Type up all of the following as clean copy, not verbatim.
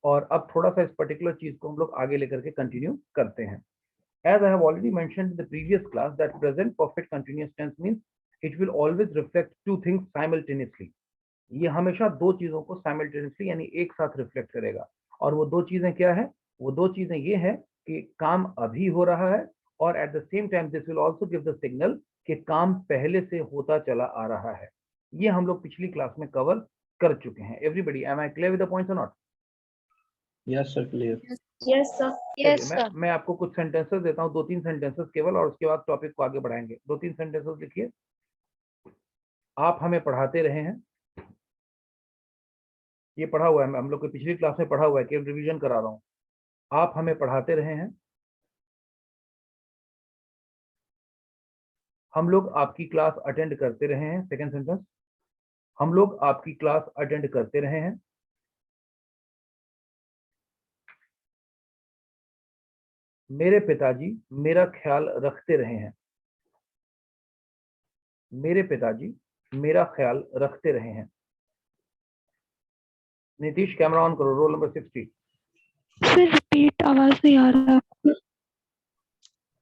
और अब थोड़ा सा इस पर्टिकुलर चीज को हम लोग आगे लेकर के कंटिन्यू करते हैं। As I have already mentioned in the previous class that present perfect continuous tense means it will always reflect two things simultaneously. ये हमेशा दो चीजों को simultaneously यानी एक साथ रिफ्लेक्ट करेगा। और वो दो चीजें क्या है? वो दो चीजें ये है कि काम अभी हो रहा है, और at the same time this will also give the signal कि काम पहले से होता चला आ रहा है। ये हम लोग पिछली क्लास में कवर कर चुके हैं। Everybody, am I clear with the points or not? Yes sir, clear. Yes sir. चलिए मैं आपको कुछ सेंटेंसेस देता हूँ, 2-3 सेंटेंसेस केवल, और उसके बाद टॉपिक को आगे बढ़ाएंगे। 2-3 सेंटेंसेस लिखिए। आप हमें पढ़ाते रहे हैं, ये पढ़ा हुआ है, हम लोग के पिछली क्लास में पढ़ा हुआ है, केवल रिवीजन करा रहा हूँ। आप हमें पढ़ाते रहे हैं, हम लोग आपकी क्लास अटेंड करते रहे हैं। सेकंड सेंटेंस, हम लोग आपकी क्लास अटेंड करते रहे हैं। मेरे पिताजी मेरा ख्याल रखते रहे हैं। मेरे पिताजी मेरा ख्याल रखते रहे हैं। नीतीश कैमरा ऑन करो, रोल नंबर 60। सर रिपीट, आवाज नहीं आ रहा।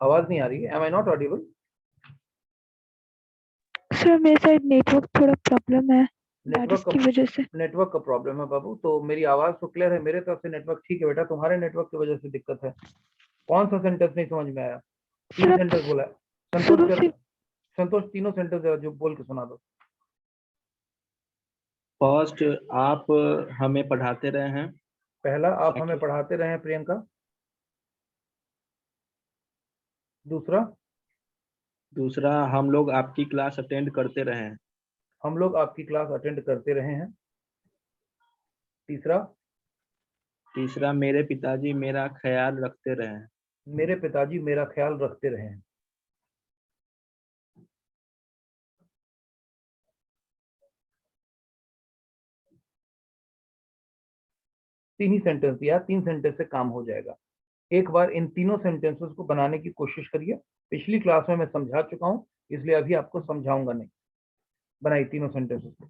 आवाज नहीं आ रही है? Am I not audible? Sir मेरे साइड नेटवर्क थोड़ा प्रॉब्लम है, बारिश नेटवर्क की वजह से। नेटवर्क का प्रॉब्लम है बाबू। तो मेरी आवाज तो क्लियर है, मेरे तरफ से नेटवर्क ठीक है बेटा, तुम्हारे नेटवर्क की वजह से दिक्कत है। कौन सा सेंटेंस नहीं समझ में आया? तीन सर सेंटेंस बोला है। शुरू संतोष से संतोष तीनों सेंटेंस जो बोल के सुना दो। फर्स्ट, आप हमें पढ़ाते रहे हैं। पहला, आप हमें पढ़ाते रहे हैं प्रियंका। दूसरा, दूसरा, हम लोग आपकी क्लास अटेंड करते रहे हैं। हम लोग आपकी क्लास अटेंड करते रहे हैं। तीसरा, तीसरा, मेरे पिताजी मेरा ख्याल रखते रहे हैं। मेरे पिताजी मेरा ख्याल रखते रहे हैं। तीन ही सेंटेंस दिया, 3 सेंटेंस से काम हो जाएगा। एक बार इन तीनों सेंटेंसेस को बनाने की कोशिश करिए। पिछली क्लास में मैं समझा चुका हूं, इसलिए अभी आपको समझाऊंगा नहीं। बनाई तीनों सेंटेंसेस को।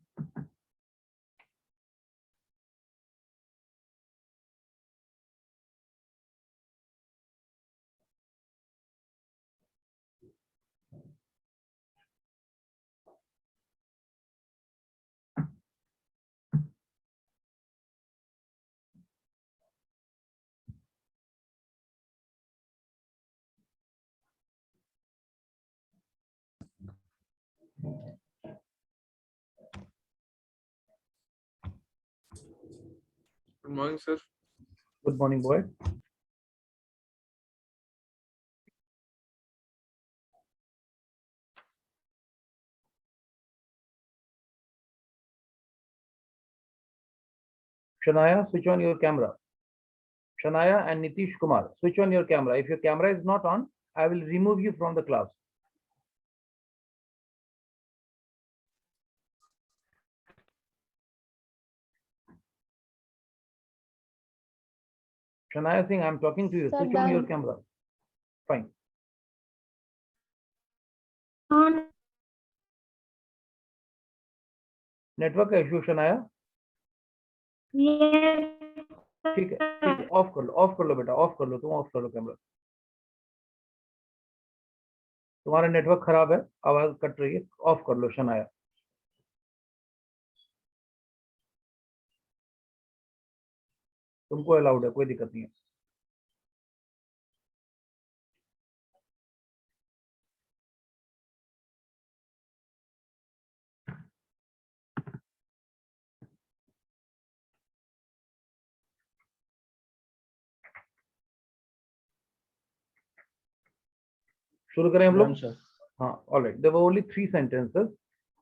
Good morning, sir. Good morning boy. Shania, switch on your camera. Shania and Nitish Kumar, switch on your camera. If your camera is not on, I will remove you from the class. Shania Singh, I am talking to you. Sir, Switch on your done. camera. Fine. On. Network का issue Shanaya? Yes. ठीक है, of कर लो बेटा, of कर लो, तुम of कर लो camera. तुम्हारा network खराब है, आवाज कट रही है, ऑफ कर लो शनाया। तुमको अलाउड है, कोई दिक्कत नहीं है। शुरू करें हम लोग? Done, sir. हाँ, alright. There were only 3 sentences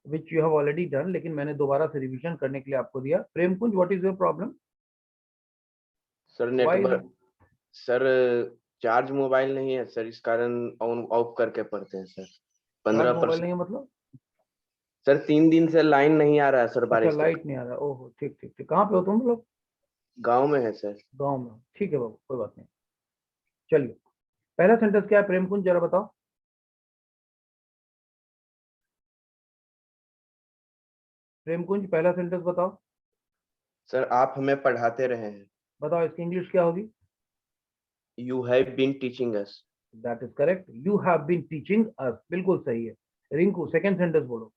which you have already done, लेकिन मैंने दोबारा से रिवीजन करने के लिए आपको दिया। Premkunj, what is your problem? Sir network, sir charge mobile नहीं है सर, इस कारण ऑन ऑफ करके पढ़ते हैं सर। 15% नहीं है मतलब? सर 3 दिन से लाइन नहीं आ रहा है सर, अच्छा, बारिश का। लाइट नहीं आ रहा। ओहो, ठीक ठीक ठीक। कहाँ पे हो तुम लोग? गांव में है सर। गांव में। ठीक है बाबू, कोई बात नहीं। चलिए, पहला सेंटेंस क्या है प्रेमकुंज, जरा बताओ। प्रेमकुंज, पहला सेंटेंस बताओ। सर आप हमें पढ़ाते रहे हैं। बताओ इसकी इंग्लिश क्या होगी? You have been teaching us. That is correct, you have been teaching us, बिल्कुल सही है। रिंकू सेकंड सेंटेंस बोलो।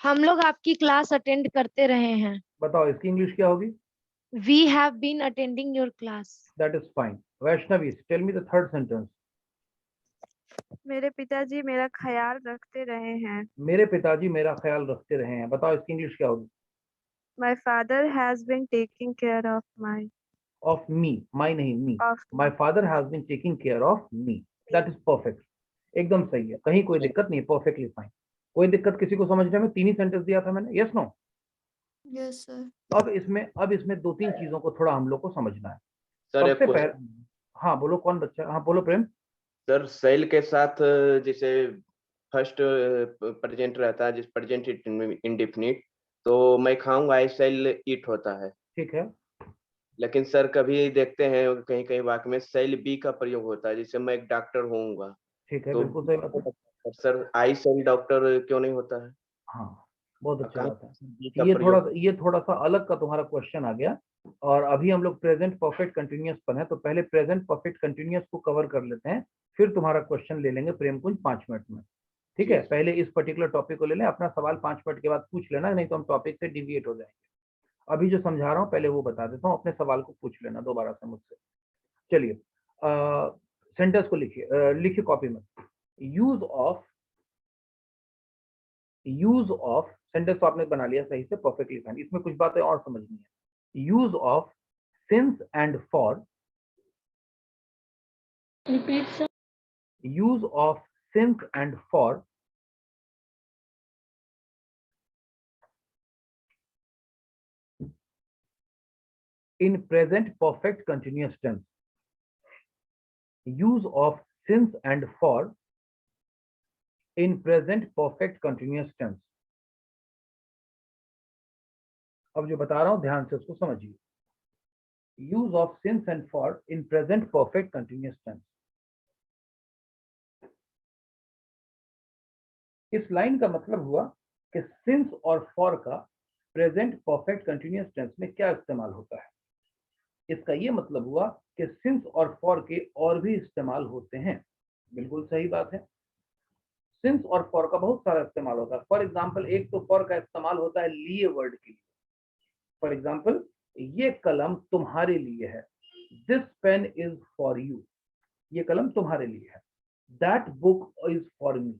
हम लोग आपकी क्लास अटेंड करते रहे हैं। बताओ इसकी इंग्लिश क्या होगी? We have been attending your class. That is fine. Vaishnavi tell me the third sentence. मेरे पिताजी मेरा ख्याल रखते रहे हैं। मेरे पिताजी मेरा ख्याल रखते रहे हैं। बताओ इसकी इंग्लिश क्या होगी? My father has been taking care of my of me, my नहीं me. of my father has been taking care of me. That is perfect, एकदम सही है, कहीं कोई दिक्कत नहीं है, परफेक्टली फाइन। कोई दिक्कत किसी को समझने में? तीन ही सेंटेंस दिया था मैंने, यस नो? Yes, sir. अब इसमें दो तीन चीजों को थोड़ा हम लोग को समझना है। सर एक सबसे पहले, क्वेश्चन। हाँ बोलो, कौन बच्चा? हाँ बोलो प्रेम। सर सेल के साथ जैसे फर्स्ट प्रेजेंट रहता है, जिस प्रेजेंट इंडेफिनिट, तो मैं खाऊंगा आई सेल ईट होता है। ठीक है, लेकिन सर कभी देखते हैं कहीं कहीं वाक्य में सेल बी का प्रयोग होता है, जैसे मैं एक डॉक्टर होऊंगा, ठीक है, तो बिल्कुल सही बात है। सर आई सेल डॉक्टर क्यों नहीं होता है? हाँ, बहुत अच्छी कहाँ बात है। बी का ये प्रयोग? थोड़ा सा अलग का तुम्हारा क्वेश्चन आ गया। और अभी हम लोग प्रेजेंट परफेक्ट कंटिन्यूअस पर हैं, तो पहले प्रेजेंट परफेक्ट कंटिन्यूअस को कवर कर लेते हैं, फिर तुम्हारा क्वेश्चन ले लेंगे प्रेम कुंज 5 मिनट में। ठीक है, जी। पहले इस पर्टिकुलर टॉपिक को ले लें, अपना सवाल 5 मिनट के बाद पूछ लेना, नहीं तो हम टॉपिक से डिविएट हो जाएंगे। अभी जो समझा रहा हूँ पहले वो बता देता हूँ, अपने सवाल को पूछ लेना दोबारा से मुझसे। चलिए, सेंटेंस को लिखिए कॉपी में। यूज ऑफ सेंटेंस तो आपने बना लिया सही से, परफेक्टली फाइन। इसमें कुछ बातें और समझनी है। Use of since and for. Repeat, sir. Use of since and for in present perfect continuous tense. Use of since and for in present perfect continuous tense. अब जो बता रहा हूं ध्यान से उसको समझिए। Use of since and for in present perfect continuous tense. इस लाइन का मतलब हुआ कि since और for का present perfect continuous tense में क्या इस्तेमाल होता है। इसका ये मतलब हुआ कि since और for के और भी इस्तेमाल होते हैं। बिल्कुल सही बात है, सिंस और फॉर का बहुत सारा इस्तेमाल होता है। फॉर एग्जाम्पल, एक तो फॉर का इस्तेमाल होता है लिए वर्ड के लिए। फॉर एग्जाम्पल, ये कलम तुम्हारे लिए है, this pen is for you, ये कलम तुम्हारे लिए है। That book is for me,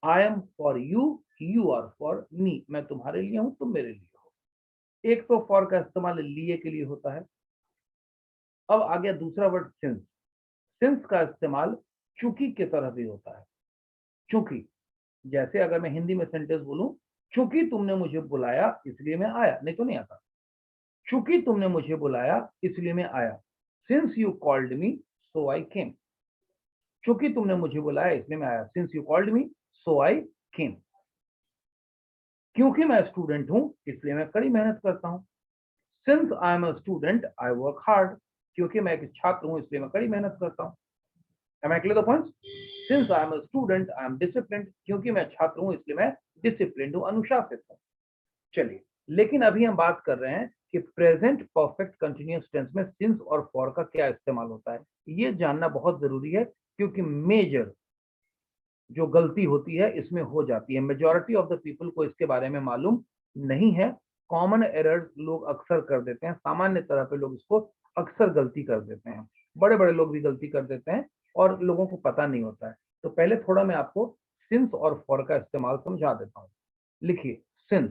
I am for you, you are for me, मैं तुम्हारे लिए हूं, तुम मेरे लिए हो। एक तो फॉर का इस्तेमाल लिए के लिए होता है। अब आ गया दूसरा वर्ड सिंस। सिंस का इस्तेमाल चूंकि की तरह भी होता है। चूंकि, जैसे अगर मैं हिंदी में सेंटेंस बोलूं, चूंकि तुमने मुझे बुलाया इसलिए मैं आया, नहीं तो नहीं आता। चूंकि तुमने मुझे बुलाया इसलिए मैं आया। सिंस यू कॉल्ड मी सो आई केम। चूंकि तुमने मुझे बुलाया इसलिए मैं आया। सिंस यू कॉल्ड मी सो आई केम। क्योंकि मैं स्टूडेंट हूं इसलिए मैं कड़ी मेहनत करता हूं। Since I am a student I work hard. क्योंकि मैं एक छात्र हूं इसलिए मैं कड़ी मेहनत करता हूं। Am I clear the points? Since I am a student, I am disciplined. क्योंकि मैं छात्र हूं इसलिए मैं डिसिप्लिन्ड हूं, अनुशासित हूं। चलिए, लेकिन अभी हम बात कर रहे हैं कि प्रेजेंट परफेक्ट कंटिन्यूअस टेंस में सिंस और फॉर का क्या इस्तेमाल होता है। ये जानना बहुत जरूरी है, क्योंकि मेजर जो गलती होती है इसमें हो जाती है। मेजॉरिटी ऑफ द पीपल को इसके बारे में मालूम नहीं है। कॉमन एरर्स लोग अक्सर कर देते हैं, सामान्य तरह पे लोग इसको अक्सर गलती कर देते हैं। बड़े बड़े लोग भी गलती कर देते हैं और लोगों को पता नहीं होता है। तो पहले थोड़ा मैं आपको सिंस और फॉर का इस्तेमाल समझा देता हूं। लिखिए, since.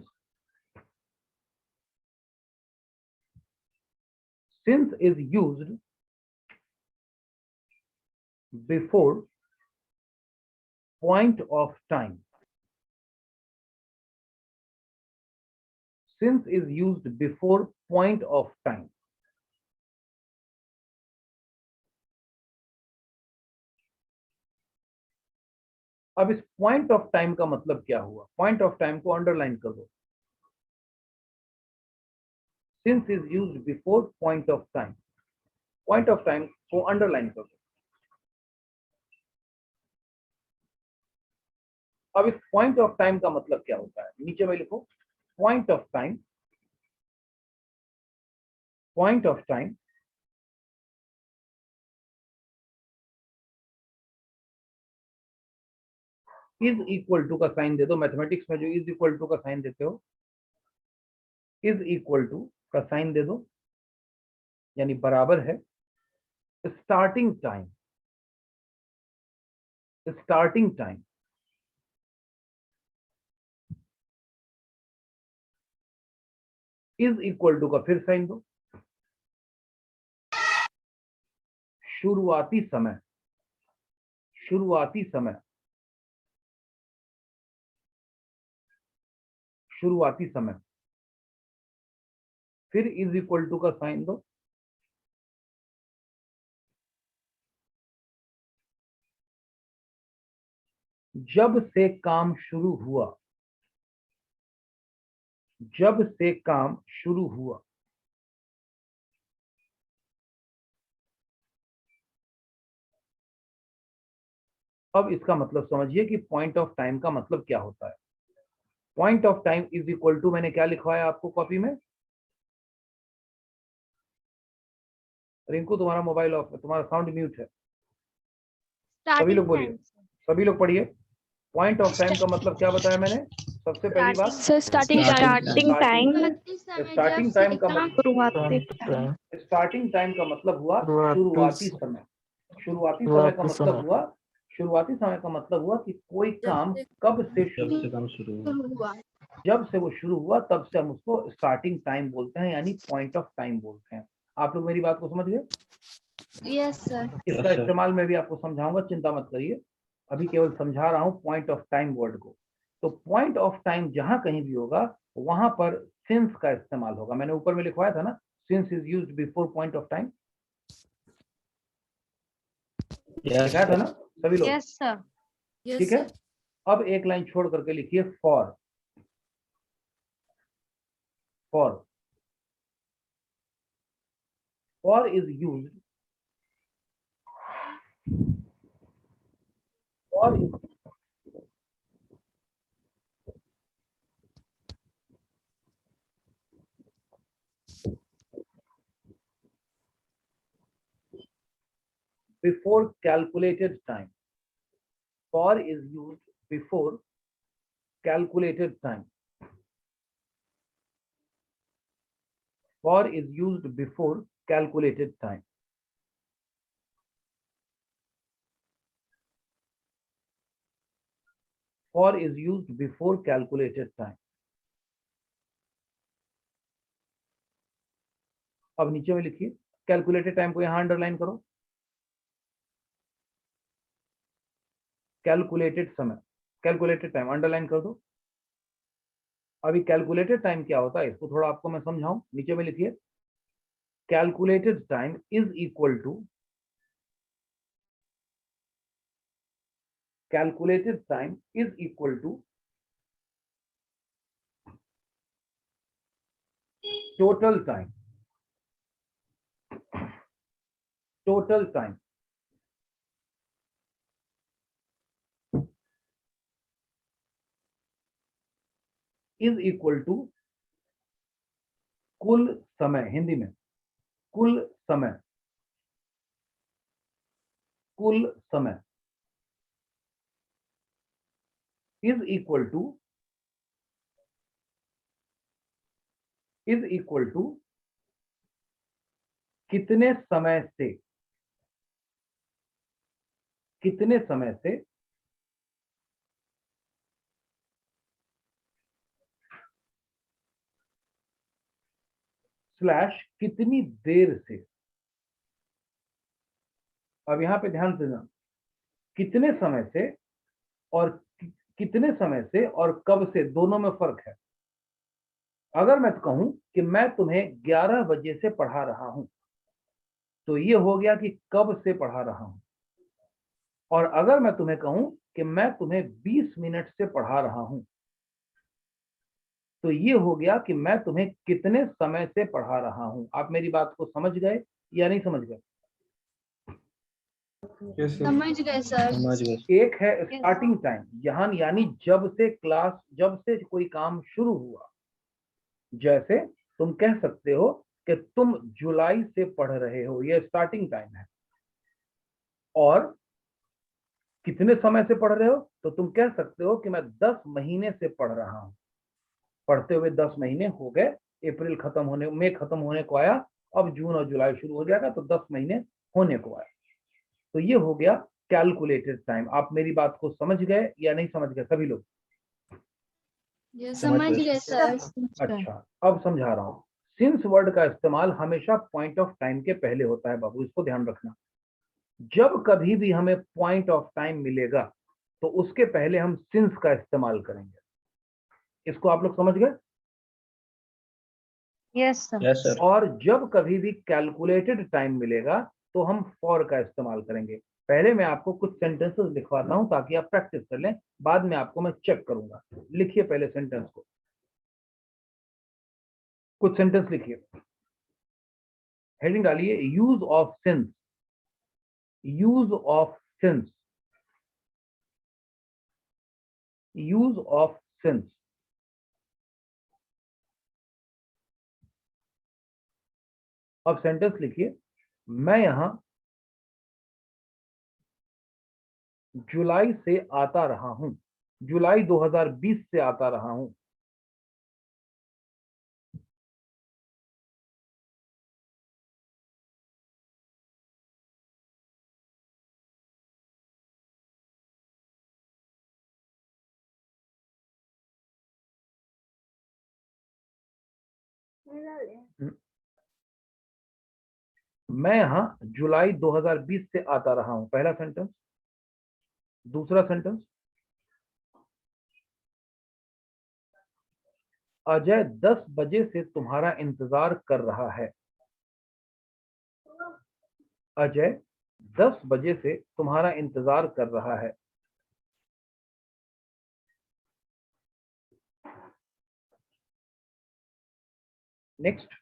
Since is used before point of time. Since is used before point of time. अब इस point of time का मतलब क्या हुआ? Point of time को अंडरलाइन कर दो। Since is used before point of time. Point of time को अंडरलाइन कर दो। अब इस point of time का मतलब क्या होता है? नीचे में लिखो, point of time point of time is equal to का साइन दे दो, मैथमेटिक्स में जो इज इक्वल टू का साइन देते हो, इज इक्वल टू का साइन दे दो, यानी बराबर है starting time, starting time is equal to का फिर साइन दो, शुरुआती समय, शुरुआती समय, शुरुआती समय, फिर इज इक्वल टू का साइन दो, जब से काम शुरू हुआ, जब से काम शुरू हुआ, अब इसका मतलब समझिए कि पॉइंट ऑफ टाइम का मतलब क्या होता है। Point of time is equal to, मैंने क्या लिखवाया आपको कॉपी में, रिंकू तुम्हारा मोबाइल ऑफ है, तुम्हारा साउंड म्यूट है, सभी लोग बोलिए, सभी लोग पढ़िए। पॉइंट ऑफ टाइम का मतलब क्या बताया मैंने, सबसे पहली बात sir starting time, starting time का शुरुआती स्टार्टिंग टाइम का मतलब हुआ शुरुआती समय, शुरुआती समय का मतलब हुआ, शुरुआती समय का मतलब हुआ कि कोई काम कब से शुरू हुआ, जब से वो शुरू हुआ तब से हम उसको स्टार्टिंग टाइम बोलते हैं, यानी पॉइंट ऑफ टाइम बोलते हैं। आप लोग मेरी बात को समझ गए? Yes sir. इसका इस्तेमाल मैं भी आपको समझाऊंगा, चिंता मत करिए, अभी केवल समझा रहा हूं पॉइंट ऑफ टाइम वर्ड को। तो पॉइंट ऑफ टाइम जहां कहीं भी होगा वहां पर सिंस का इस्तेमाल होगा। मैंने ऊपर में लिखवाया था ना, since is used before point of time, लिखा था ना सभी लोग? Yes sir. ठीक है, अब एक लाइन छोड़ करके लिखिए for, for, for is used, for is before calculated time, for is used before calculated time, for is used before calculated time, for is used before calculated time। अब नीचे में लिखिए कैलकुलेटेड टाइम को यहां underline करो, calculated समय, calculated time underline कर दो। अभी कैलकुलेटेड टाइम क्या होता है इसको थोड़ा आपको मैं समझाऊं, नीचे में लिखिए calculated time is equal to, calculated time is equal to total time, total time is equal to कुल समय, हिंदी में कुल समय, कुल समय is equal to, is equal to कितने समय से, कितने समय से स्लैश कितनी देर से। अब यहां पे ध्यान देना, कितने समय से और कितने समय से और कब से, दोनों में फर्क है। अगर मैं कहूं कि मैं तुम्हें 11 बजे से पढ़ा रहा हूं, तो ये हो गया कि कब से पढ़ा रहा हूं। और अगर मैं तुम्हें कहूं कि मैं तुम्हें 20 मिनट से पढ़ा रहा हूं, तो ये हो गया कि मैं तुम्हें कितने समय से पढ़ा रहा हूं। आप मेरी बात को समझ गए या नहीं समझ गए? समझ गए सर। समझ गए। एक है स्टार्टिंग टाइम, यहाँ यानी जब से क्लास, जब से कोई काम शुरू हुआ। जैसे तुम कह सकते हो कि तुम जुलाई से पढ़ रहे हो, ये स्टार्टिंग टाइम है, और कितने समय से पढ़ रहे हो, तो तुम कह सकते हो कि मैं 10 महीने से पढ़ रहा हूं। पढ़ते हुए 10 महीने हो गए, अप्रैल खत्म होने, मई खत्म होने को आया, अब जून और जुलाई शुरू हो जाएगा, तो 10 महीने होने को आया। तो ये हो गया कैलकुलेटेड टाइम। आप मेरी बात को समझ गए या नहीं समझ गए सभी लोग? समझ गए सर। अच्छा, अब समझा रहा हूं। सिंस वर्ड का इस्तेमाल हमेशा पॉइंट ऑफ टाइम के पहले होता है बाबू, इसको ध्यान रखना। जब कभी भी हमें पॉइंट ऑफ टाइम मिलेगा तो उसके पहले हम सिंस का इस्तेमाल करेंगे। इसको आप लोग समझ गए? Yes sir. Yes sir. और जब कभी भी कैलकुलेटेड टाइम मिलेगा तो हम फॉर का इस्तेमाल करेंगे। पहले मैं आपको कुछ सेंटेंसेस लिखवाता हूं ताकि आप प्रैक्टिस कर लें, बाद में आपको मैं चेक करूंगा। लिखिए पहले सेंटेंस को, कुछ सेंटेंस लिखिए, हेडिंग डालिए use of since. Use of since, use of since. अब सेंटेंस लिखिए, मैं यहां जुलाई से आता रहा हूं, जुलाई 2020 से आता रहा हूं। मैं यहां जुलाई 2020 से आता रहा हूं, पहला सेंटेंस। दूसरा सेंटेंस, अजय 10 बजे से तुम्हारा इंतजार कर रहा है। अजय 10 बजे से तुम्हारा इंतजार कर रहा है। नेक्स्ट,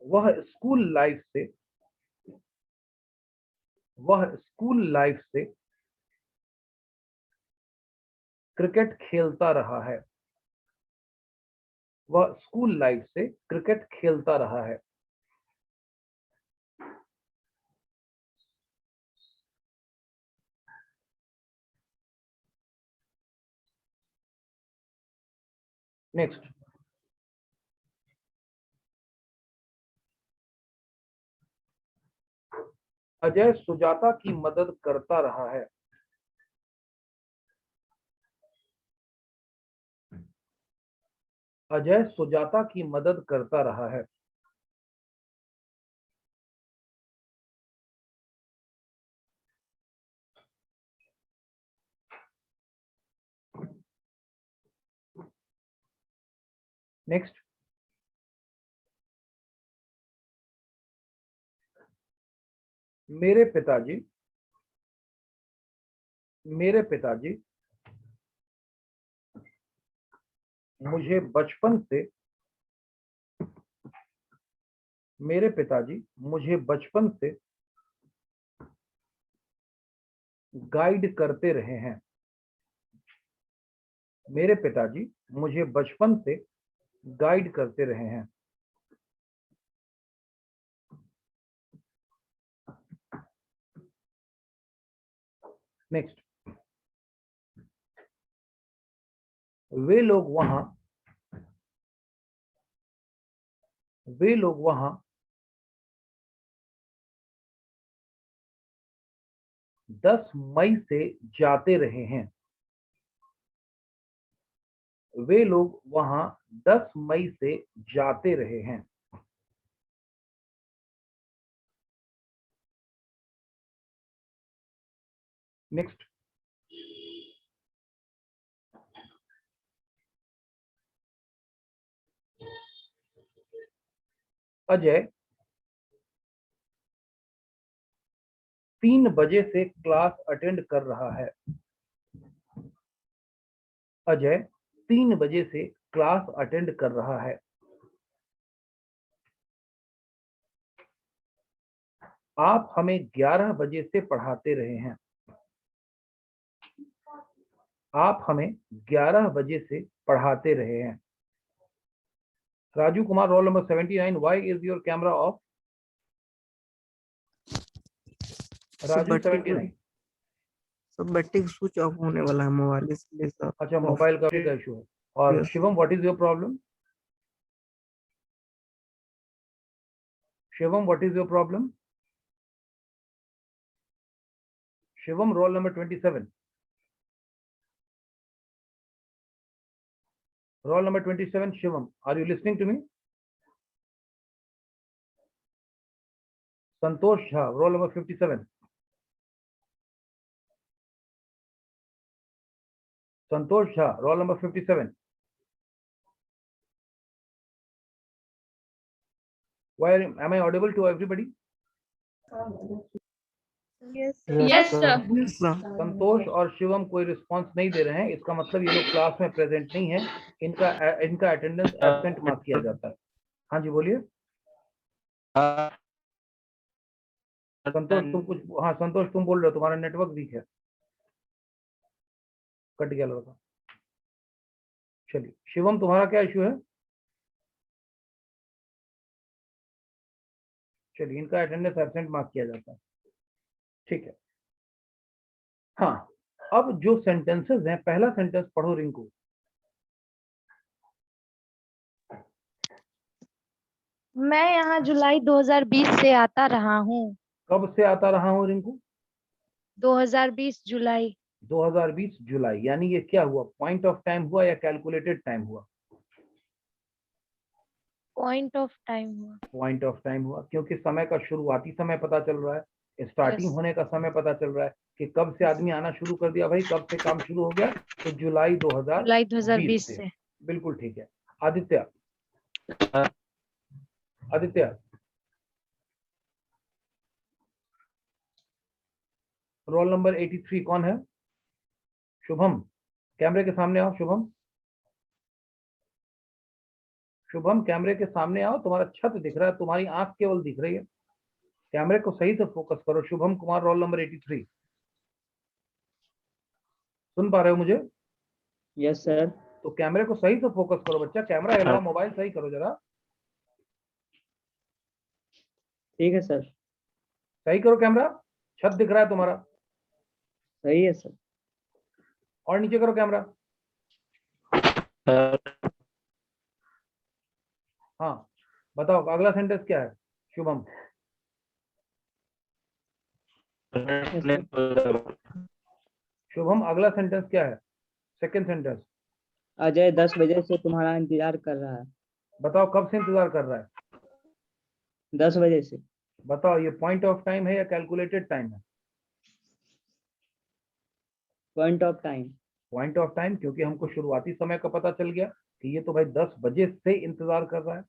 वह स्कूल लाइफ से क्रिकेट खेलता रहा है। वह स्कूल लाइफ से क्रिकेट खेलता रहा है। नेक्स्ट, अजय सुजाता की मदद करता रहा है। अजय सुजाता की मदद करता रहा है। नेक्स्ट, मेरे पिताजी मुझे बचपन से गाइड करते रहे हैं। मेरे पिताजी मुझे बचपन से गाइड करते रहे हैं। नेक्स्ट, वे लोग वहां 10 मई से जाते रहे हैं। वे लोग वहां 10 मई से जाते रहे हैं। नेक्स्ट, अजय 3 बजे से क्लास अटेंड कर रहा है। अजय 3 बजे से क्लास अटेंड कर रहा है। आप हमें 11 बजे से पढ़ाते रहे हैं। आप हमें 11 बजे से पढ़ाते रहे हैं। Raju Kumar, roll number 79. Why is your camera off? Raju 79. सब बैटरी स्विच ऑफ होने वाला है मोबाइल, इसलिए सब अच्छा, मोबाइल का इशू है. और Yes. Shivam, what is your problem? Shivam, what is your problem? Shivam, roll number 27. Roll number 27, Shivam. Are you listening to me? Santosh Jha, roll number 57. Santosh Jha, roll number 57. Am I audible to everybody? Yes. Yes, sir. Yes, sir. संतोष और शिवम कोई response नहीं दे रहे हैं, इसका मतलब ये लोग class में प्रेजेंट नहीं है. इनका अटेंडेंस एब्सेंट मार्क किया जाता है. हाँ जी, बोलिए संतोष. तुम कुछ, हाँ संतोष तुम बोल रहे हो, तुम्हारा नेटवर्क वीक है, कट गया लड़का. चलिए शिवम, तुम्हारा क्या इशू है? चलिए, इनका अटेंडेंस एब्सेंट मार्क किया जाता है. ठीक है. हाँ, अब जो सेंटेंसेस हैं, पहला सेंटेंस पढ़ो रिंकू. मैं यहाँ जुलाई 2020 से आता रहा हूँ. कब से आता रहा हूँ रिंकू? 2020 जुलाई. 2020 जुलाई. यानी ये क्या हुआ? पॉइंट ऑफ टाइम हुआ या कैलकुलेटेड टाइम हुआ? पॉइंट ऑफ टाइम हुआ. पॉइंट ऑफ टाइम हुआ, क्योंकि समय का शुरुआती समय पता चल रहा है, स्टार्टिंग Yes. होने का समय पता चल रहा है कि कब से आदमी आना शुरू कर दिया भाई, कब से काम शुरू हो गया. तो जुलाई 2020 से. बिल्कुल ठीक है. आदित्य, आदित्य रोल नंबर 83 कौन है? शुभम, कैमरे के सामने आओ. शुभम, शुभम कैमरे के सामने आओ. तुम्हारा छत दिख रहा है, तुम्हारी आंख केवल दिख रही है. कैमरे को सही से फोकस करो. Shubham Kumar, roll number 83. सुन पा रहे हो मुझे? Yes sir. तो कैमरे को सही से फोकस करो बच्चा. कैमरा हिलाओ, मोबाइल सही करो जरा. ठीक है सर। सही करो कैमरा. छत दिख रहा है तुम्हारा. सही है सर। और नीचे करो कैमरा. हाँ, बताओ अगला सेंटेंस क्या है? शुभम, शुभम अगला सेंटेंस क्या है? Second sentence. अजय 10 बजे से तुम्हारा इंतजार कर रहा है। बताओ कब से इंतजार कर रहा है? 10 बजे से। बताओ ये पॉइंट ऑफ टाइम है या कैलकुलेटेड टाइम है? Point of time. Point of time, क्योंकि हमको शुरुआती समय का पता चल गया कि ये तो भाई 10 बजे से इंतजार कर रहा है.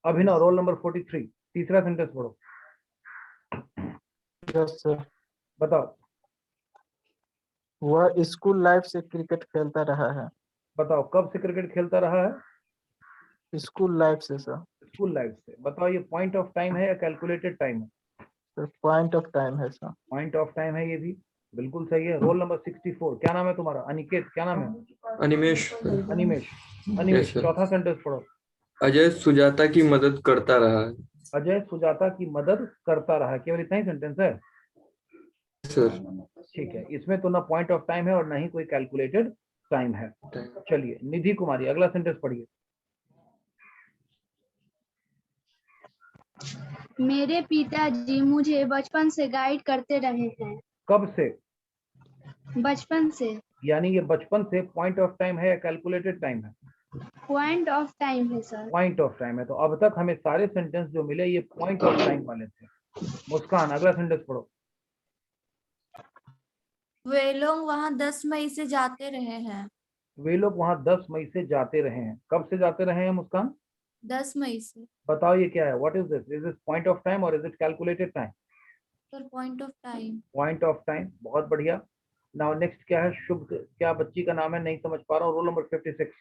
अभिनव, रोल नंबर 43. तीसरा सेंटेंस पढ़ो. Yes sir. बताओ. वह स्कूल लाइफ से क्रिकेट खेलता रहा है। बताओ कब से क्रिकेट खेलता रहा है? स्कूल लाइफ से सर। स्कूल लाइफ से. बताओ ये पॉइंट ऑफ टाइम है या कैलकुलेटेड टाइम है? सर पॉइंट ऑफ टाइम है सर। पॉइंट ऑफ टाइम है, ये भी बिल्कुल सही है. Roll number 64. क्या नाम है तुम्हारा? अनिकेत. क्या नाम है? अनिमेश। अनिमेश. अनिमेश, sir. चौथा सेंटेंस पढ़ो. अजय सुजाता की मदद करता रहा है। अजय सुजाता की मदद करता रहा. केवल इतना ही सेंटेंस है सर। ठीक है. इसमें तो ना पॉइंट ऑफ टाइम है और ना ही कोई कैलकुलेटेड टाइम है. चलिए निधि कुमारी, अगला सेंटेंस पढ़िए. मेरे पिताजी मुझे बचपन से गाइड करते रहे हैं। कब से? बचपन से। यानी ये बचपन से पॉइंट ऑफ टाइम है या कैलकुलेटेड टाइम है? पॉइंट ऑफ टाइम है सर। पॉइंट ऑफ टाइम है. तो अब तक हमें सारे सेंटेंस जो मिले ये पॉइंट ऑफ टाइम वाले थे. मुस्कान, अगला सेंटेंस पढ़ो. वे लोग वहाँ 10 मई से जाते रहे हैं। वे लोग वहां 10 मई से जाते रहे हैं. कब से जाते रहे हैं मुस्कान? 10 मई से। बताओ ये क्या है? What is this? Is this point of time और is it calculated time? Sir point of time. Point of time. बहुत बढ़िया. नाउ नेक्स्ट क्या है? शुभ, क्या बच्ची का नाम है? नहीं समझ पा रहा हूँ. Roll number 56.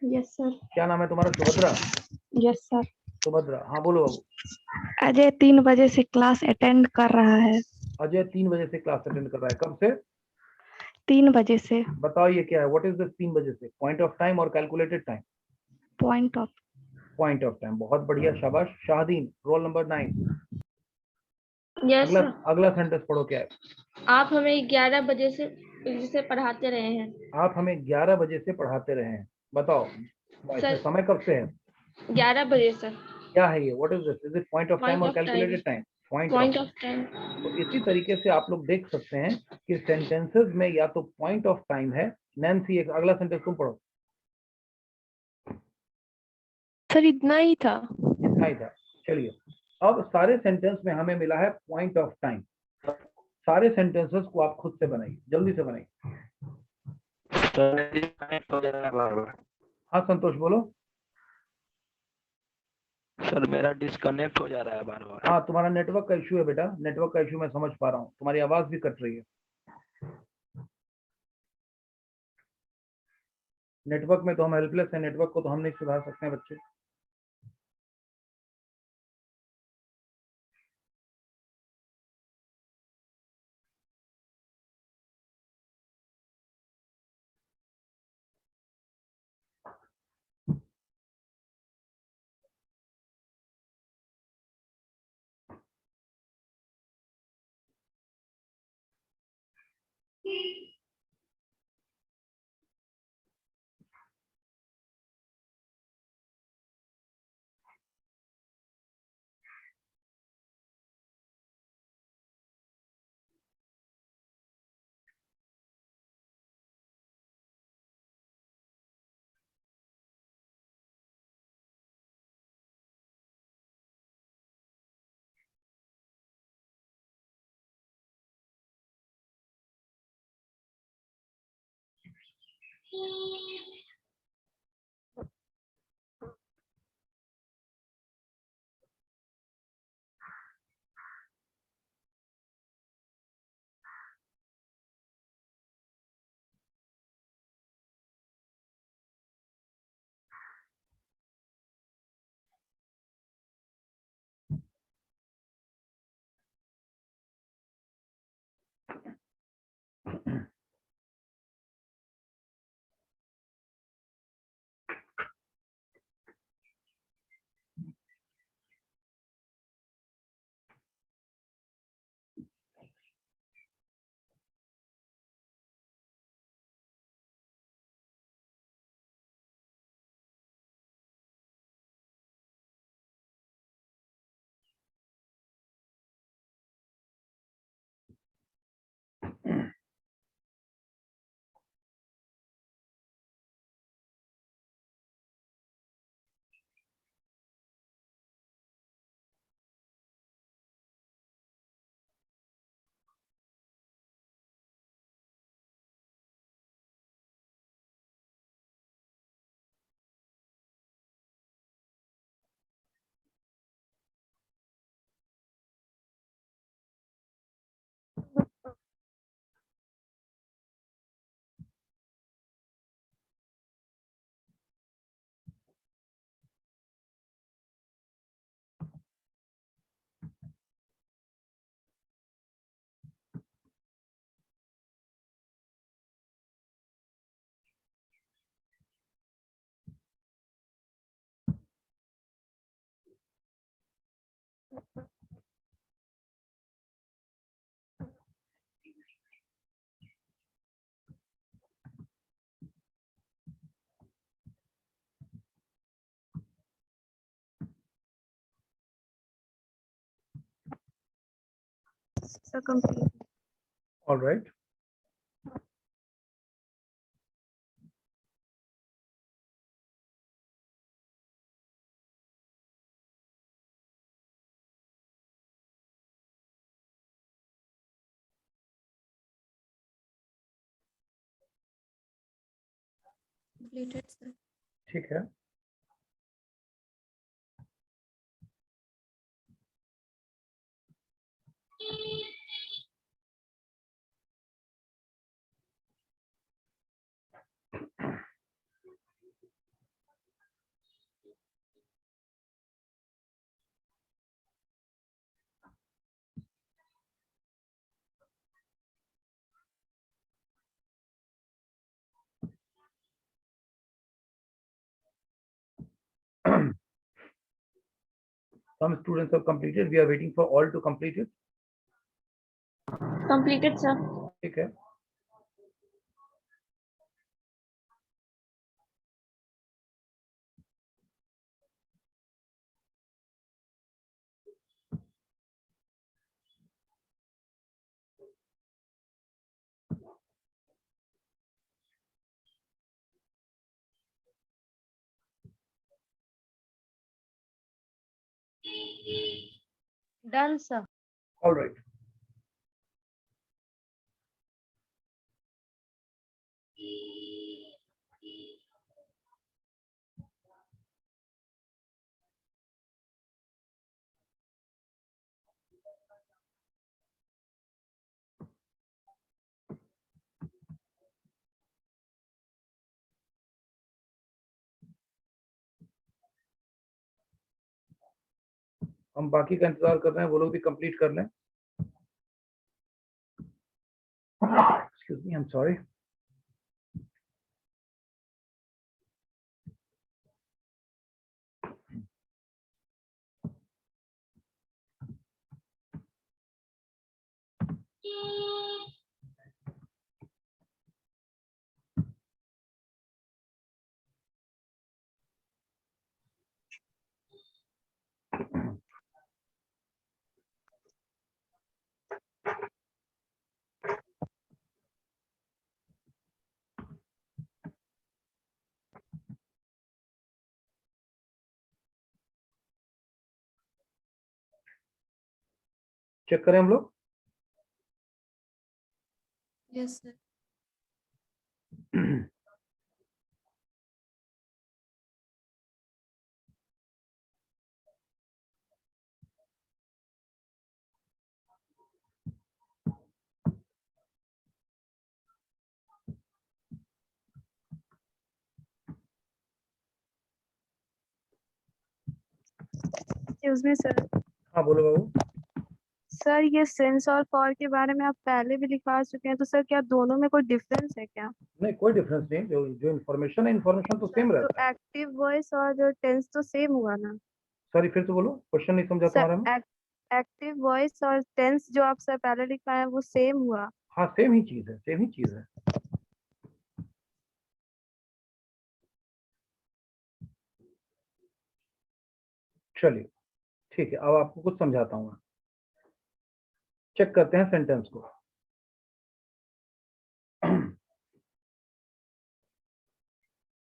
Yes sir. क्या नाम है तुम्हारा? सुभद्रा. Yes sir. सुभद्रा, हाँ बोलो बाबू. अजय 3 बजे से क्लास अटेंड कर रहा है। अजय 3 बजे से क्लास अटेंड कर रहा है. कब से? 3 बजे से। बताओ ये क्या है? व्हाट इज दिस 3 बजे से? पॉइंट ऑफ टाइम और calculated time? point of point of time, बहुत बढ़िया, शाबाश। शाहदीन, रोल नंबर 9, यस अगला अगला सेंटेंस पढ़ो, क्या है? आप हमें 11 बजे से पढ़ाते रहे हैं। आप हमें 11 बजे से पढ़ाते रहे हैं। बताओ इसमें सर समय कब से है? 11 बजे सर। क्या है ये? What is this? Is it point of time point और of calculated time. Time? Point point of. Of time. तो इसी तरीके से आप लोग देख सकते हैं कि सेंटेंसेस में या तो पॉइंट ऑफ टाइम है। नैन्सी, एक अगला सेंटेंस तुम पढ़ो। सर इतना ही था। इतना ही था। चलिए, अब सारे सेंटेंस में हमें मिला है पॉइंट ऑफ टाइम। सारे सेंटेंसेस को आप खुद से बनाइए, जल्दी से बनाइए। हाँ संतोष, बोलो। सर मेरा डिस्कनेक्ट हो जा रहा है बार बार। हाँ, तुम्हारा नेटवर्क का इशू है बेटा, नेटवर्क का इशू मैं समझ पा रहा हूँ, तुम्हारी आवाज भी कट रही है। नेटवर्क में तो हम हेल्पलेस हैं, नेटवर्क को तो हम नहीं सुधार सकते हैं बच्चे। So complete. All right. Completed, sir. ठीक है। Some students have completed. We are waiting for all to complete it. Completed, sir. ठीक है. Done, sir. All right. हम बाकी का इंतजार कर रहे हैं, वो लोग भी कंप्लीट कर लें. Excuse me, I'm sorry. Check करें हम लोग. Yes sir. Excuse me sir. हाँ बोलो बाबू. सर ये सिंस और फॉर के बारे में आप पहले भी लिखवा चुके हैं, तो सर क्या दोनों में कोई डिफरेंस है क्या? नहीं, कोई डिफरेंस नहीं. जो इन्फॉर्मेशन है, इन्फॉर्मेशन तो सेम तो रहता है. एक्टिव वॉइस और जो टेंस तो सेम हुआ ना सॉरी, फिर से बोलो. क्वेश्चन नहीं समझा तुम्हारा मैं. सर? एक्टिव वॉइस और टेंस जो आप सर पहले लिखवाए हैं वो सेम हुआ? हाँ, सेम ही चीज है, सेम ही चीज है. चलिए ठीक है, अब आपको कुछ समझाता हूँ मैं. चेक करते हैं सेंटेंस को.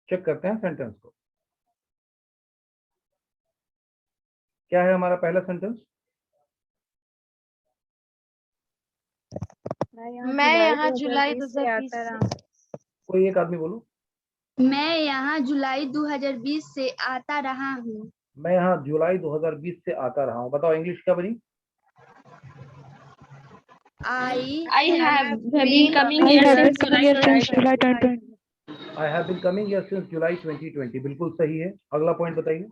चेक करते हैं सेंटेंस को. क्या है हमारा पहला सेंटेंस? मैं यहाँ जुलाई 2020 आता से रहा। कोई एक आदमी बोलो. मैं यहाँ जुलाई 2020 से आता रहा हूँ। मैं यहाँ जुलाई 2020 से आता रहा हूँ. बताओ इंग्लिश क्या बनी? I have been coming here since July 2020. I have been coming here since July 2020. बिल्कुल सही है. अगला पॉइंट बताइए.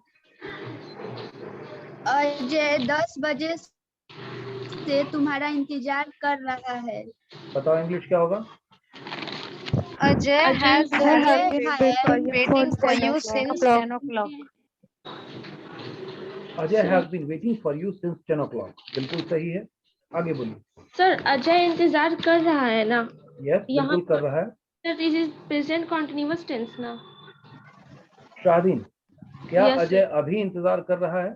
अजय 10 बजे से तुम्हारा इंतजार कर रहा है। बताओ इंग्लिश क्या होगा? Ajay has Ajay been has waiting for you since 10 o'clock. Ajay has been waiting for you since 10 o'clock. बिल्कुल सही है. आगे बोलिए. सर अजय इंतजार कर रहा है ना? यस, यहाँ बिल्कुल कर रहा है. Sir this is present continuous tense ना? शादीन, क्या Yes, अजय अभी इंतजार कर रहा है?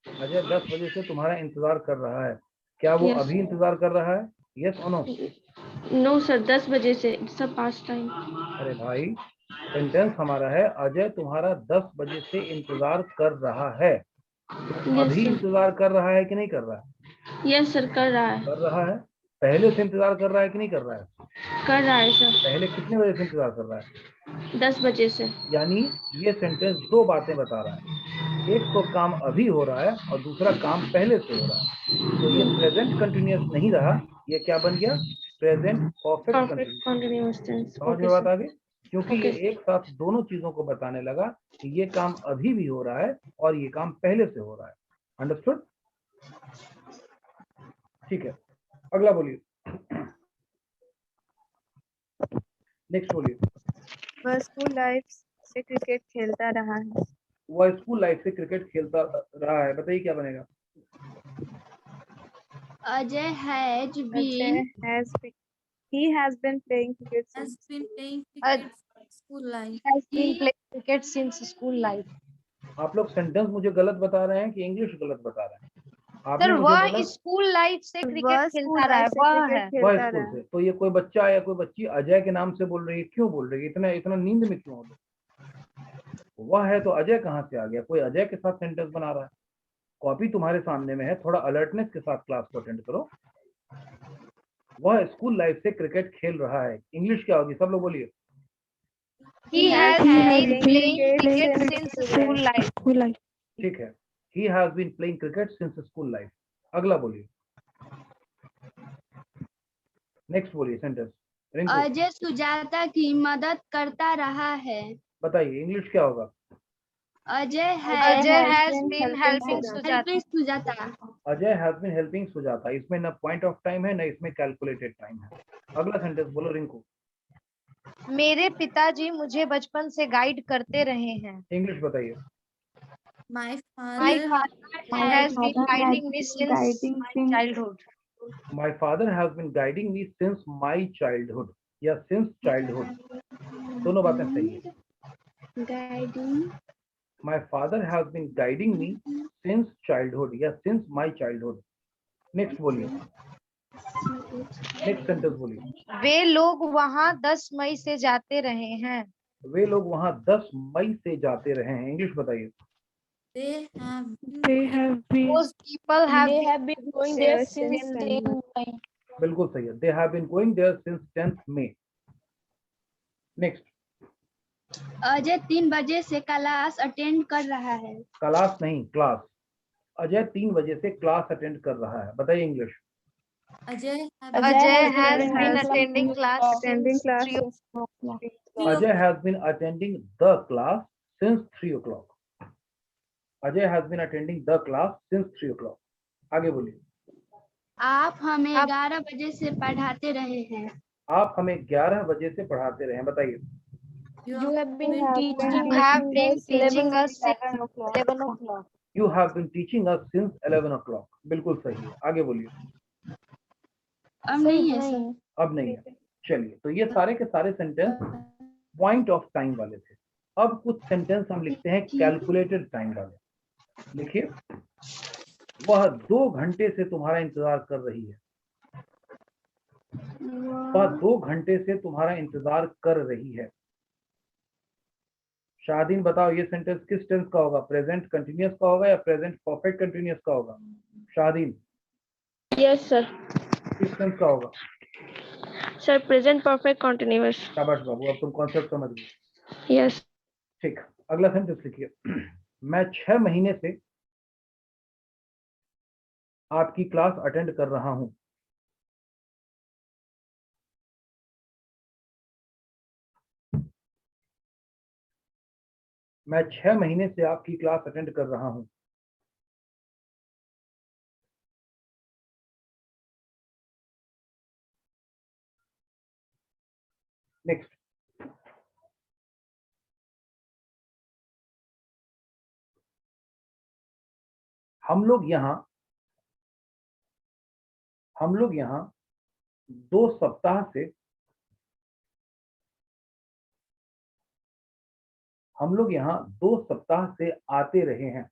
अजय 10 बजे से तुम्हारा इंतजार कर रहा है. क्या वो Yes. अभी इंतजार कर रहा है? यस और नो? नो सर, 10 बजे से. It's a past time. अरे भाई, सेंटेंस हमारा है अजय तुम्हारा 10 बजे से इंतजार कर रहा है. तो Yes, अभी sir. इंतजार कर रहा है कि नहीं कर रहा है? यस सर, कर रहा है. कर रहा है. पहले से इंतजार कर रहा है कि नहीं कर रहा है? कर रहा है सर. पहले कितने बजे से इंतजार कर रहा है? 10 बजे से. यानी ये सेंटेंस दो बातें बता रहा है. एक तो काम अभी हो रहा है और दूसरा काम पहले से हो रहा है. तो ये प्रेजेंट कंटिन्यूअस नहीं रहा. ये क्या बन गया? Present perfect perfect continuous. Continuous tense. समझ में ओके बात सर. आ गई? क्योंकि ये Okay. एक साथ दोनों चीजों को बताने लगा कि ये काम अभी भी हो रहा है और ये काम पहले से हो रहा है. अंडरस्टूड? ठीक है, अगला बोलिए. नेक्स्ट बोलिए. वह स्कूल लाइफ से क्रिकेट खेलता रहा है। वह स्कूल लाइफ से क्रिकेट खेलता रहा है, बताइए क्या बनेगा। Ajay has Ajay been he has been playing cricket Has since been playing Aj- cricket since school life. has been playing cricket since school life. आप लोग सेंटेंस मुझे गलत बता रहे हैं कि इंग्लिश गलत बता रहे हैं? आपने सर मुझे वह बोला स्कूल लाइफ से वह क्रिकेट स्कूल खेलता रहा है, लाइफ से वह क्रिकेट है वह खेलता स्कूल रहा से, तो ये कोई बच्चा या कोई बच्ची अजय के नाम से बोल रही है, क्यों बोल रही है? इतना इतना नींद में क्यों हो रही है? वह है तो अजय कहाँ से आ गया? कोई अजय के साथ सेंटेंस बना रहा है। कॉपी तुम्हारे सामने में है, थोड़ा अलर्टनेस के साथ क्लास को अटेंड करो। वह स्कूल लाइफ से क्रिकेट खेल रहा है, इंग्लिश क्या होगी? सब लोग बोलिए। he has been playing cricket since school life. ठीक है, he has been playing cricket since school life। अगला बोलिए, नेक्स्ट बोलिए सेंटेंस। रिंकू अजय सुजाता की मदद करता रहा है। बताइए इंग्लिश क्या होगा? अजय Ajay है has been helping Sujata. Sujata. Ajay has been helping Sujata. इसमें न पॉइंट ऑफ टाइम है, न इसमें कैलकुलेटेड टाइम है। अगला सेंटेंस बोलो रिंकू। मेरे पिताजी मुझे बचपन से गाइड करते रहे हैं। इंग्लिश बताइए। My My father father has been guiding me since my childhood. My father has been guiding me since my childhood या सिंस चाइल्डहुड, दोनों बातें सही है। Guiding my father has been guiding me since childhood या since my childhood. Next बोलिए, next sentence बोलिए। वे लोग वहाँ 10 मई से जाते रहे हैं। वे लोग वहां 10 मई से जाते रहे हैं, इंग्लिश बताइए। they have Those people have been going there since बिल्कुल सही है, they have been going there since 10th May. Next, Ajay 3 बजे से क्लास अटेंड कर रहा है। क्लास नहीं क्लास। अजय 3 बजे से क्लास अटेंड कर रहा है, बताइए English. Ajay Ajay has been attending class attending since class 3 o'clock. Ajay has been attending the class since 3 o'clock. Ajay has been attending the class since 3 o'clock. आगे बोलिए। आप हमें 11 बजे से पढ़ाते रहे हैं। आप हमें 11 बजे से पढ़ाते रहे हैं, बताइए। You have been You have been teaching us since 11 o'clock. You have been teaching us since 11 o'clock. बिल्कुल सही है, आगे बोलिए। अब नहीं है सर। अब नहीं है, चलिए। तो ये सारे के सारे सेंटेंस पॉइंट ऑफ टाइम वाले थे। अब कुछ सेंटेंस हम लिखते हैं कैलकुलेटेड टाइम वाले। लिखिए, वह 2 घंटे से तुम्हारा इंतजार कर रही है। वह 2 घंटे से तुम्हारा इंतजार कर रही है। शादीन बताओ, ये सेंटेंस किस टेंस का होगा? प्रेजेंट कंटिन्यूअस का होगा या प्रेजेंट परफेक्ट कंटिन्यूअस का होगा? शादीन Yes, sir. किस टेंस का होगा? Sir, present perfect continuous. शाबाश बाबू, अब तुम कॉन्सेप्ट समझ गए। Yes. ठीक, अगला सेंटेंस लिखिए। मैं 6 महीने से आपकी क्लास अटेंड कर रहा हूं। मैं 6 महीने से आपकी क्लास अटेंड कर रहा हूं। नेक्स्ट, हम लोग यहाँ 2 सप्ताह से आते रहे हैं।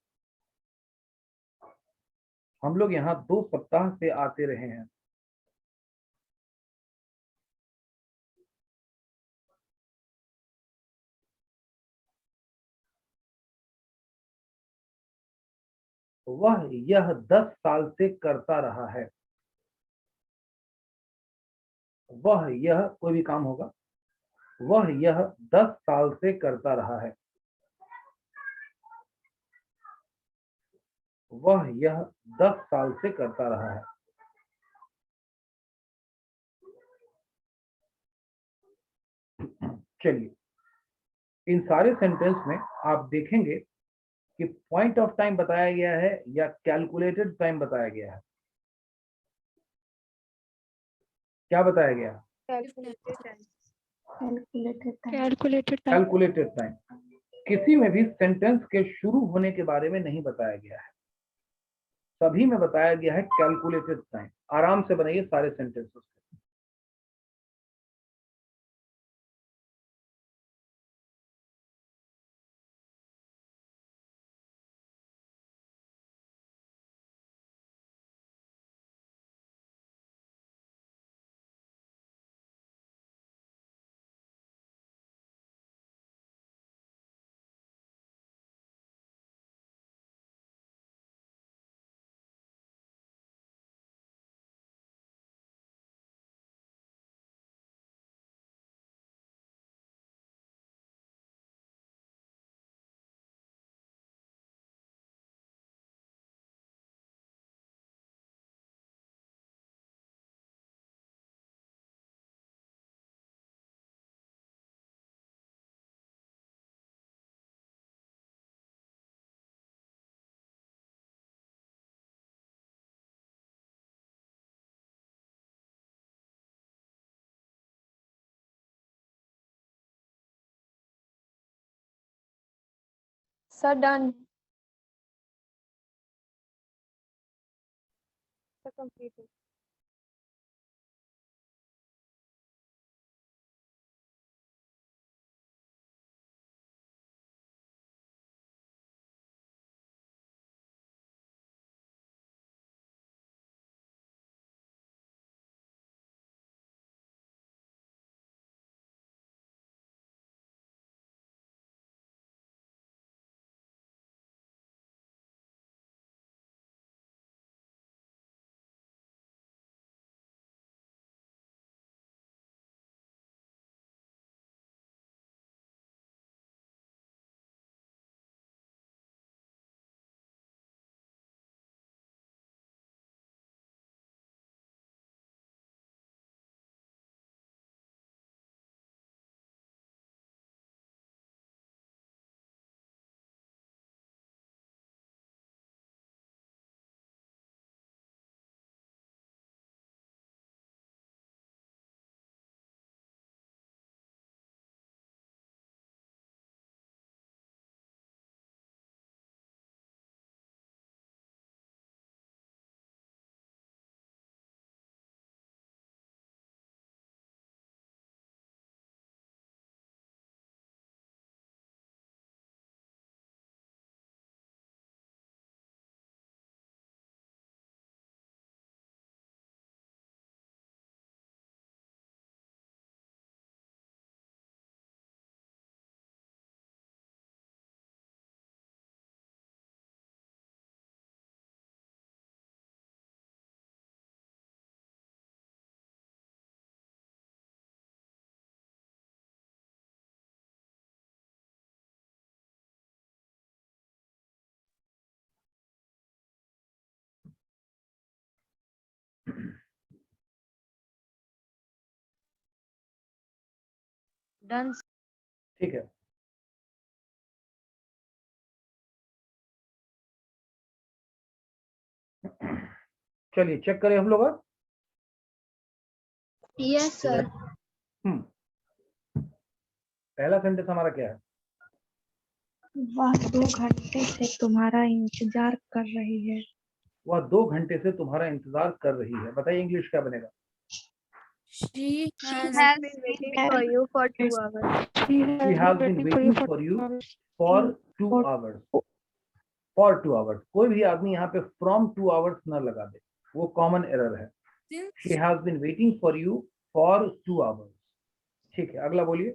हम लोग यहाँ 2 सप्ताह से आते रहे हैं। वह यह 10 साल से करता रहा है। वह यह कोई भी काम होगा, वह यह 10 साल से करता रहा है। वह यह 10 साल से करता रहा है। चलिए, इन सारे सेंटेंस में आप देखेंगे कि पॉइंट ऑफ टाइम बताया गया है या कैलकुलेटेड टाइम बताया गया है। क्या बताया गया है? Calculated time. Calculated time. किसी में भी सेंटेंस के शुरू होने के बारे में नहीं बताया गया है, सभी में बताया गया है कैलकुलेटेड टाइम। आराम से बनाइए सारे sentences. Sir, done. Sir, completed. Done. ठीक है, चलिए चेक करें हम लोग अब। Yes sir. पहला सेंटेंस हमारा क्या है? वह 2 घंटे से तुम्हारा इंतजार कर रही है। वह 2 घंटे से तुम्हारा इंतजार कर रही है। बताइए इंग्लिश क्या बनेगा? She has Has been waiting for you for 2 hours. She has been waiting for you for 2 hours. For 2 hours. कोई भी आदमी यहाँ पे from 2 hours ना लगा दे, वो कॉमन एरर है। She has been waiting for you for 2 hours. ठीक है, अगला बोलिए।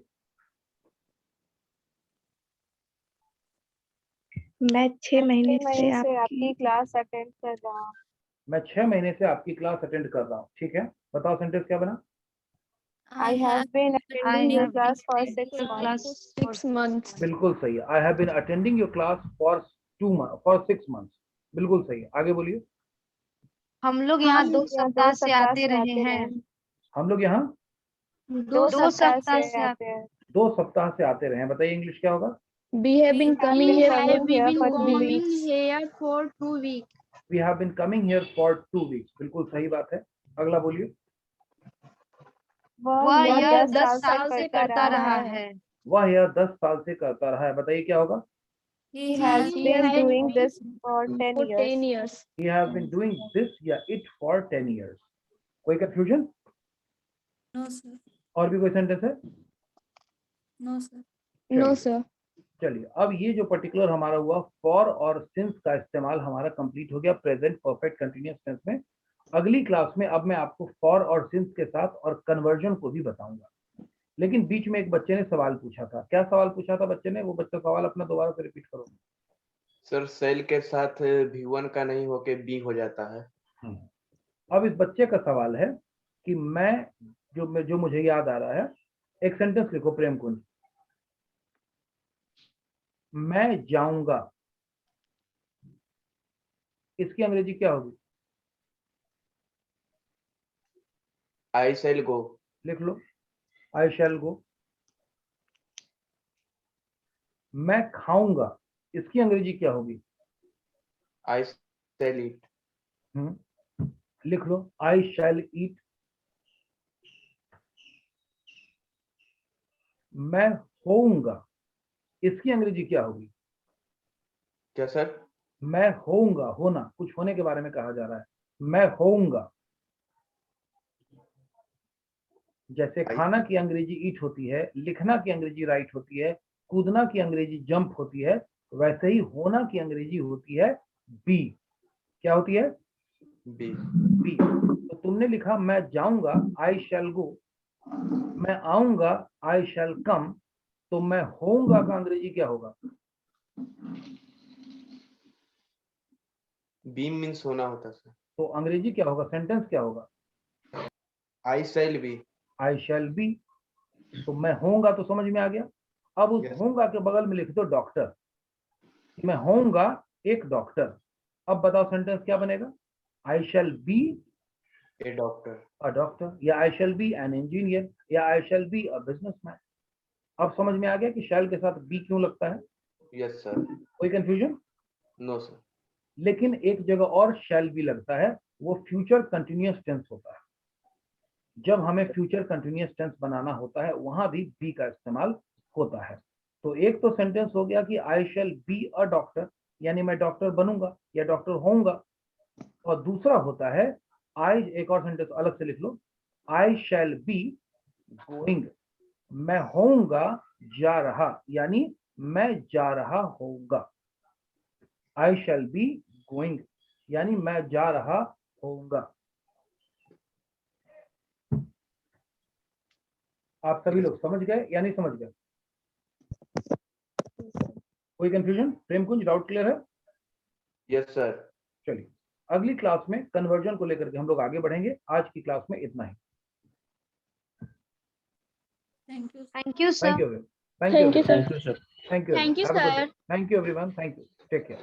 मैं 6 महीने से आपकी आपकी क्लास अटेंड कर रहा हूँ। मैं 6 महीने से आपकी क्लास अटेंड कर रहा हूँ। ठीक है, बताओ सेंटेंस क्या बना? I have been attending your class for 6 class months. 6 months. बिल्कुल सही है। I have been attending your class for 6 months. बिल्कुल सही है, आगे बोलिए। हम लोग यहाँ 2 सप्ताह से आते रहे हैं। हम लोग यहाँ 2 सप्ताह से आते हैं। 2 सप्ताह से आते रहे हैं। बताइए इंग्लिश क्या होगा? We have been coming We here have for been 2 coming weeks. here for 2 weeks. We have been coming here for 2 weeks. बिल्कुल सही बात है, अगला बोलिए। वह यह 10 साल से करता रहा है। वह यह 10 साल से करता रहा है। बताइए क्या होगा? He has been doing this for 10 For years. 10 years. He has been doing this या it for 10 years. कोई कंफ्यूजन? No, sir. और भी कोई सेंटेंस है? No, sir. No, चलिए। sir. चलिए, अब ये जो पर्टिकुलर हमारा हुआ फॉर और सिंस का इस्तेमाल हमारा कंप्लीट हो गया प्रेजेंट परफेक्ट कंटिन्यूअस टेंस में। अगली क्लास में अब मैं आपको फॉर और सिंस के साथ और कन्वर्जन को भी बताऊंगा। लेकिन बीच में एक बच्चे ने सवाल पूछा था। क्या सवाल पूछा था बच्चे ने? वो बच्चा सवाल अपना दोबारा से रिपीट करो। सर सेल के साथ V1 का नहीं होके बी हो जाता है। अब इस बच्चे का सवाल है कि मैं जो मुझे याद आ रहा है, एक सेंटेंस लिखो प्रेम कुंज। मैं जाऊंगा, इसकी अंग्रेजी क्या होगी? आई सेल गो। लिख लो, आई शैल गो। मैं खाऊंगा, इसकी अंग्रेजी क्या होगी? आई सेल ईट। लिख लो, आई शैल ईट। मैं होऊंगा, इसकी अंग्रेजी क्या होगी? क्या सर? मैं होऊंगा, होना, कुछ होने के बारे में कहा जा रहा है। मैं होऊंगा। जैसे खाना की अंग्रेजी ईट होती है, लिखना की अंग्रेजी राइट होती है, कूदना की अंग्रेजी जंप होती है, वैसे ही होना की अंग्रेजी होती है बी। क्या होती है? बी। बी। तो तुमने लिखा मैं जाऊंगा, आई शैल गो। मैं आऊंगा, आई शैल कम। तो मैं होऊंगा का अंग्रेजी क्या होगा? बी मीन्स होना होता सर। तो अंग्रेजी क्या होगा? सेंटेंस क्या होगा? I shall be. I shall be. तो मैं होऊंगा तो समझ में आ गया। अब उस Yes. होऊंगा के बगल में लिख दो डॉक्टर। मैं होऊंगा एक डॉक्टर। अब बताओ सेंटेंस क्या बनेगा? I shall be a doctor. A doctor, या I shall be an engineer, या I shall be a businessman. अब समझ में आ गया कि शैल के साथ बी क्यों लगता है? Yes sir. कोई कंफ्यूजन? No sir. लेकिन एक जगह और शैल भी लगता है, वो फ्यूचर कंटिन्यूअस टेंस होता है। जब हमें फ्यूचर कंटिन्यूअस टेंस बनाना होता है वहां भी बी का इस्तेमाल होता है। तो एक तो सेंटेंस हो गया कि आई शैल बी अ डॉक्टर, यानी मैं डॉक्टर बनूंगा या डॉक्टर होऊंगा। और दूसरा होता है आई, एक और सेंटेंस अलग से लिख लो, आई शैल बी गोइंग। मैं होऊंगा जा रहा, यानी मैं जा रहा होऊंगा। आई शैल बी गोइंग यानी मैं जा रहा होऊंगा। आप सभी लोग समझ गए या नहीं समझ गए? कोई कंफ्यूजन? प्रेम कुंज, डाउट क्लियर है? Yes sir. चलिए, अगली क्लास में कन्वर्जन को लेकर के हम लोग आगे बढ़ेंगे। आज की क्लास में इतना ही। Thank you. Thank you, sir. Thank you, Thank you, sir. Thank you sir. Thank you, Thank you, sir. Thank you everyone, thank you, take care.